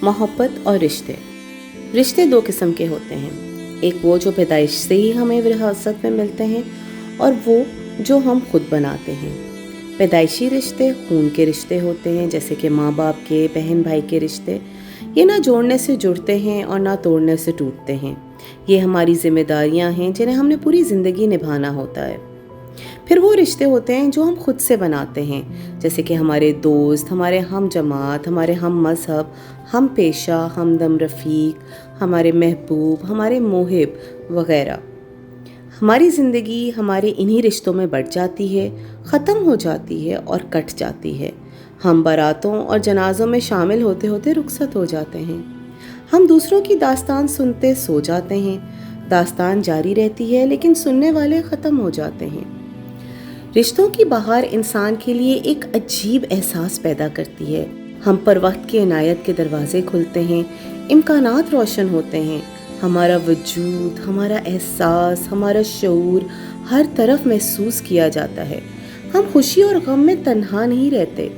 मोहब्बत और रिश्ते। रिश्ते दो किस्म के होते हैं, एक वो जो पैदाइश से ही हमें विरासत में मिलते हैं और वो जो हम खुद बनाते हैं। पैदाइशी रिश्ते खून के रिश्ते होते हैं, जैसे कि माँ बाप के, बहन भाई के रिश्ते। ये ना जोड़ने से जुड़ते हैं और ना तोड़ने से टूटते हैं। ये हमारी जिम्मेदारियाँ हैं जिन्हें हमने पूरी ज़िंदगी निभाना होता है। फिर वो रिश्ते होते हैं जो हम खुद से बनाते हैं, जैसे कि हमारे दोस्त, हमारे हम जमात, हमारे हम मज़हब, हम पेशा, हमदम रफ़ीक, हमारे महबूब, हमारे मोहिब वग़ैरह। हमारी ज़िंदगी हमारे इन्हीं रिश्तों में बढ़ जाती है, ख़त्म हो जाती है और कट जाती है। हम बारातों और जनाज़ों में शामिल होते होते रुखसत हो जाते हैं। हम दूसरों की दास्तान सुनते सो जाते हैं। दास्तान जारी रहती है लेकिन सुनने वाले ख़त्म हो जाते हैं। रिश्तों की बहार इंसान के लिए एक अजीब एहसास पैदा करती है। हम पर वक्त की इनायत के दरवाजे खुलते हैं, इम्कानात रोशन होते हैं। हमारा वजूद, हमारा एहसास, हमारा शऊर हर तरफ महसूस किया जाता है। हम खुशी और गम में तन्हा नहीं रहते।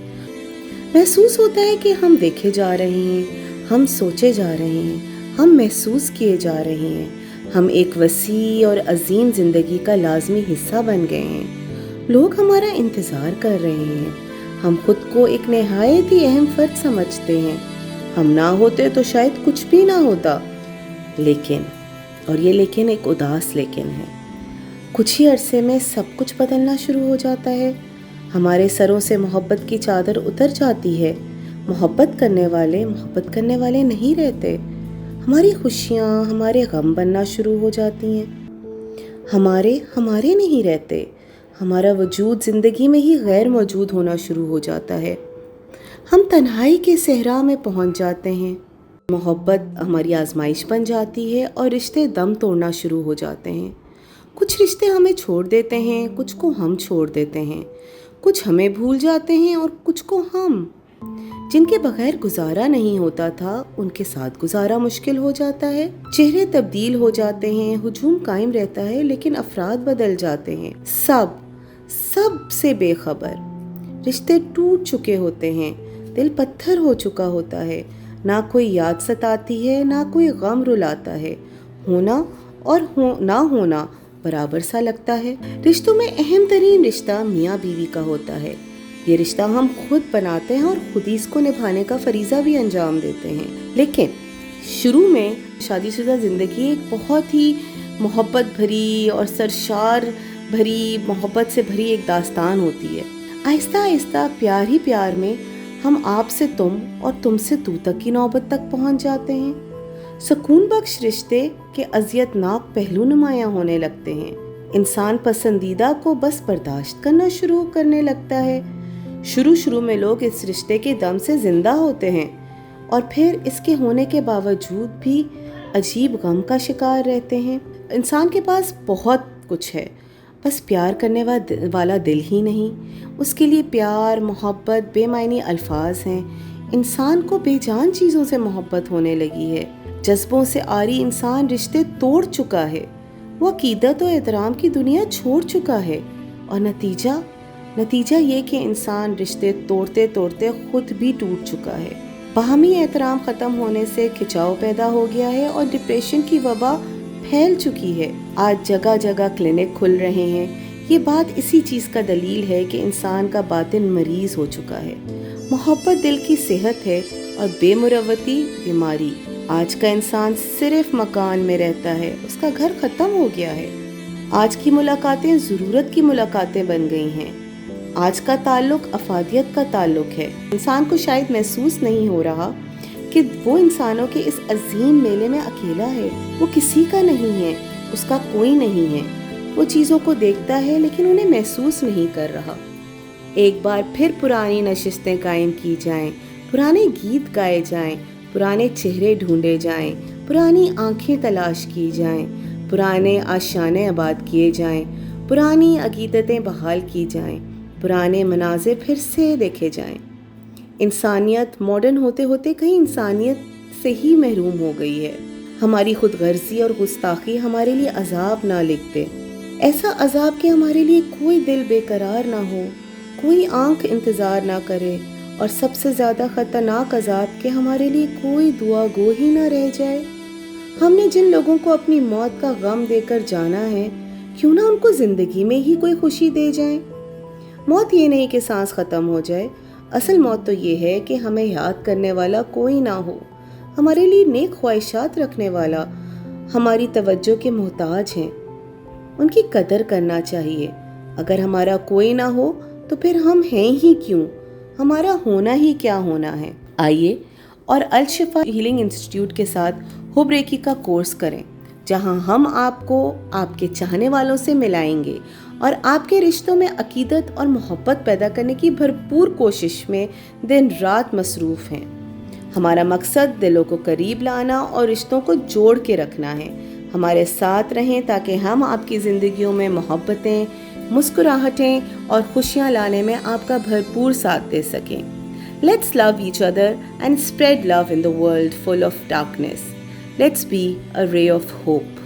महसूस होता है कि हम देखे जा रहे हैं, हम सोचे जा रहे हैं, हम महसूस किए जा रहे हैं। हम एक वसी और अजीम ज़िंदगी का लाजमी हिस्सा बन गए हैं। लोग हमारा इंतज़ार कर रहे हैं। हम खुद को एक नहायत ही अहम फ़र्द समझते हैं। हम ना होते तो शायद कुछ भी ना होता। लेकिन, और ये लेकिन एक उदास लेकिन है, कुछ ही अरसे में सब कुछ बदलना शुरू हो जाता है। हमारे सरों से मोहब्बत की चादर उतर जाती है। मोहब्बत करने वाले नहीं रहते। हमारी खुशियाँ हमारे गम बनना शुरू हो जाती हैं। हमारे नहीं रहते। हमारा वजूद ज़िंदगी में ही गैर मौजूद होना शुरू हो जाता है। हम तन्हाई के सहरा में पहुंच जाते हैं। मोहब्बत हमारी आजमाइश बन जाती है और रिश्ते दम तोड़ना शुरू हो जाते हैं। कुछ रिश्ते हमें छोड़ देते हैं, कुछ को हम छोड़ देते हैं। कुछ हमें भूल जाते हैं और कुछ को हम। जिनके बगैर गुजारा नहीं होता था, उनके साथ गुजारा मुश्किल हो जाता है। चेहरे तब्दील हो जाते हैं, हुजूम कायम रहता है, लेकिन अफराद बदल जाते हैं। सब से बेखबर। रिश्ते टूट चुके होते हैं, दिल पत्थर हो चुका होता है। ना कोई याद सताती है, ना कोई गम रुलाता है। होना और ना होना बराबर सा लगता है। रिश्तों में अहम तरीन रिश्ता मियाँ बीवी का होता है। ये रिश्ता हम खुद बनाते हैं और खुद ही इसको निभाने का फरीज़ा भी अंजाम देते हैं। लेकिन शुरू में शादीशुदा ज़िंदगी एक बहुत ही मोहब्बत भरी और सरशार भरी, मोहब्बत से भरी एक दास्तान होती है। आहिस्ता आहिस्ता प्यार ही प्यार में हम आप से तुम और तुम से तू तक की नौबत तक पहुंच जाते हैं। सुकून बख्श रिश्ते के अज़ियतनाक पहलू नुमायां होने लगते हैं। इंसान पसंदीदा को बस बर्दाश्त करना शुरू करने लगता है। शुरू में लोग इस रिश्ते के दम से जिंदा होते हैं और फिर इसके होने के बावजूद भी अजीब गम का शिकार रहते हैं। इंसान के पास बहुत कुछ है, बस प्यार करने वाला दिल ही नहीं। उसके लिए प्यार, मोहब्बत बेमायनी अल्फाज हैं। इंसान को बेजान चीज़ों से मोहब्बत होने लगी है। जज्बों से आरी इंसान रिश्ते तोड़ चुका है। वो अकीदत और एहतराम की दुनिया छोड़ चुका है और नतीजा ये कि इंसान रिश्ते तोड़ते तोड़ते खुद भी टूट चुका है। बाहमी एहतराम ख़त्म होने से खिंचाव पैदा हो गया है और डिप्रेशन की वबा फैल चुकी है। आज जगह जगह क्लिनिक खुल रहे हैं। ये बात इसी चीज़ का दलील है कि इंसान का बातिन मरीज हो चुका है। मोहब्बत दिल की सेहत है और बेमुरवती बीमारी। आज का इंसान सिर्फ मकान में रहता है, उसका घर ख़त्म हो गया है। आज की मुलाकातें ज़रूरत की मुलाकातें बन गई हैं। आज का ताल्लुक अफादियत का ताल्लुक है। इंसान को शायद महसूस नहीं हो रहा कि वो इंसानों के इस अजीम मेले में अकेला है। वो किसी का नहीं है, उसका कोई नहीं है। वो चीज़ों को देखता है लेकिन उन्हें महसूस नहीं कर रहा। एक बार फिर पुरानी नशिस्तें कायम की जाएं, पुराने गीत गाए जाएं, पुराने चेहरे ढूंढे जाएं, पुरानी आंखें तलाश की जाएं, पुराने आशाने आबाद किए जाएं, पुरानी अकीदतें बहाल की जाएं, पुराने मनाज़िर फिर से देखे जाएं। इंसानियत मॉडर्न होते होते कहीं इंसानियत से ही महरूम हो गई है। हमारी खुद गर्जी और गुस्ताखी हमारे लिए अजाब ना लिख दे, ऐसा अजाब कि हमारे लिए कोई दिल बेकरार ना हो, कोई आंख इंतज़ार ना करे اور سب سے زیادہ خطرناک عذاب کہ ہمارے لیے کوئی دعا گو ہی نہ رہ جائے۔ ہم نے جن لوگوں کو اپنی موت کا غم دے کر جانا ہے، کیوں نہ ان کو زندگی میں ہی کوئی خوشی دے جائیں۔ موت یہ نہیں کہ سانس ختم ہو جائے، اصل موت تو یہ ہے کہ ہمیں یاد کرنے والا کوئی نہ ہو، ہمارے لیے نیک خواہشات رکھنے والا، ہماری توجہ کے محتاج ہیں، ان کی قدر کرنا چاہیے۔ اگر ہمارا کوئی نہ ہو تو پھر ہم ہیں ہی کیوں؟ ہمارا ہونا ہی کیا ہونا ہے؟ آئیے اور الشفا ہیلنگ انسٹیٹیوٹ کے ساتھ حب ریکی کا کورس کریں، جہاں ہم آپ کو آپ کے چاہنے والوں سے ملائیں گے اور آپ کے رشتوں میں عقیدت اور محبت پیدا کرنے کی بھرپور کوشش میں دن رات مصروف ہیں۔ ہمارا مقصد دلوں کو قریب لانا اور رشتوں کو جوڑ کے رکھنا ہے۔ ہمارے ساتھ رہیں تاکہ ہم آپ کی زندگیوں میں محبتیں، مسکراہٹیں اور خوشیاں لانے میں آپ کا بھرپور ساتھ دے سکیں۔ Let's love each other and spread love in the world full of darkness. Let's be a ray of hope.